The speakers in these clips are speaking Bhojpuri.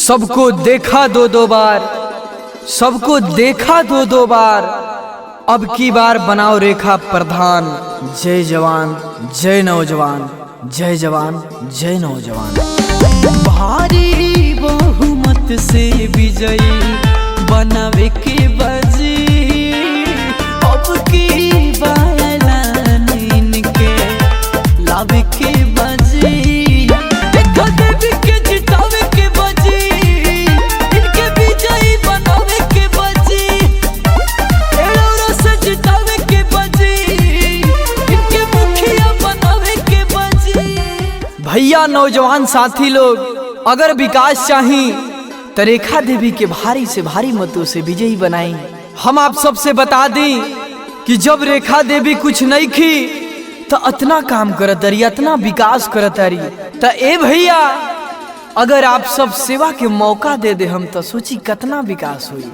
सबको देखा दो दो बार, सबको देखा दो दो बार, अब की बार बनाओ रेखा प्रधान। जय जवान जय नौजवान, जय जवान जय नौजवान। भारी बहुमत से विजयी बनावे के बजी, अब की बायलान इनके लावे के बजी। देवी के जितावे के बजी, इनके विजयी बनावे के बजी। एड़ोरा से जितावे के बजी, इनके मुखिया बनावे के बजी। भैया नौजवान साथी लोग, अगर विकास चाहिए तो रेखा देवी के भारी से भारी मतों से विजयी बनाई। हम आप सबसे बता दें कि जब रेखा देवी कुछ नहीं की तो इतना काम करत रही, इतना विकास करत रही। तो ए भैया, अगर आप सब सेवा के मौका दे दे हम तो सोची कितना विकास हुई,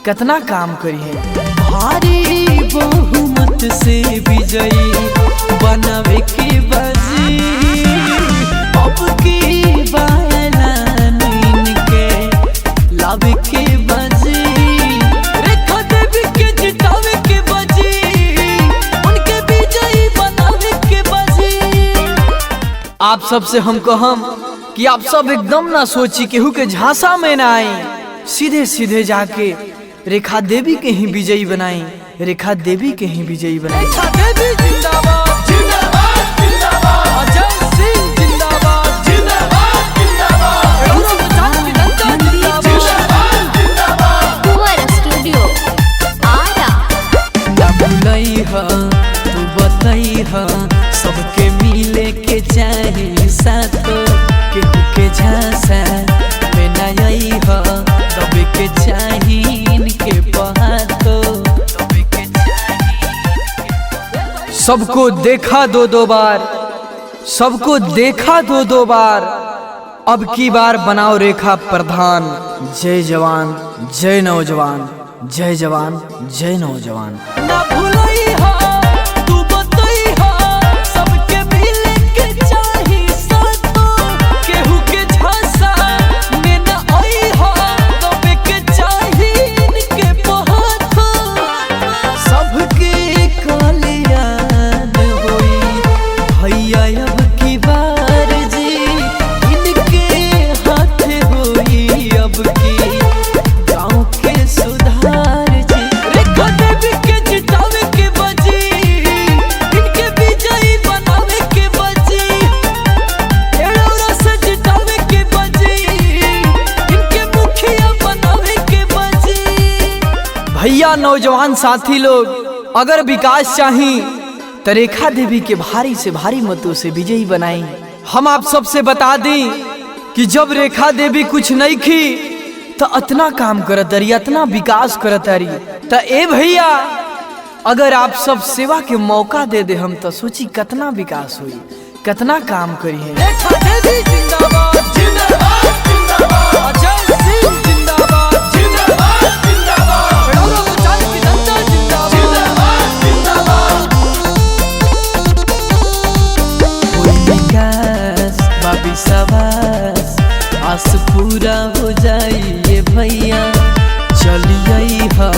कितना काम करिए। भारी बहुमत से विजयी बनावे के बजी, अब की बायलान इनके लावे के बजी। रेखा देवी के जितावे के बजी, उनके विजयी बनावे के बजी। आप सबसे हम कहम कि आप सब एकदम ना सोची केहू के झांसा में ना आई, सीधे सीधे जाके रेखा देवी के ही विजयी बनाई, रेखा देवी के ही विजयी बनाई। रेखा देवी जिंदाबाद जिंदाबाद जिंदाबाद, अजय सिंह जिंदाबाद जिंदाबाद जिंदाबाद, रघुराम की जनता जिंदाबाद जिंदाबाद। कुंवर स्टूडियो आरा। ना भूलई हा तू बतई हा, सबके मिले के चाहे साथ। केहू के झांसा में ना आई हा, तबे के चाही इनके बहातो, तबे के चाही। सबको देखा दो दो बार, सबको देखा दो दो बार, अब की बार बनाओ रेखा प्रधान। जय जवान जय नौजवान, जय जवान जय नौजवान। ना भूलई हा तू बतई हा, सबके मिले के चाही साथ। केहू के झांसा में ना आई हा, तबे के चाही इनके बहातो। सबके कल्याण होई भैया अब की बार जी, इनके हाथ होई अब की गाँव के सुधार जी। रेखा देवी के जितावे के बजी, इनके विजयी बनावे के बजी। एड़ोरा से जितावे के बजी, इनके मुखिया बनावे के बजी। भैया नौजवान साथी लोग, अगर विकास चाहिए तो रेखा देवी के भारी से भारी मतों से विजयी बनाई। हम आप सबसे बता दें कि जब रेखा देवी कुछ नहीं की तो इतना काम करत रही, इतना विकास करत रही। तो ए भैया, अगर आप सब सेवा के मौका दे दे हम तो सोची कितना विकास हुई, कितना काम करिए। रेखा देवी जिंदाबाद जिंदाबाद जिंदाबाद, अजय सिंह जिंदाबाद जिंदाबाद जिंदाबाद, रघुराम की जनता जिंदाबाद जिंदाबाद। कोई विकास बाबी सवास, आस पूरा हो जाइए भैया, चलिए हा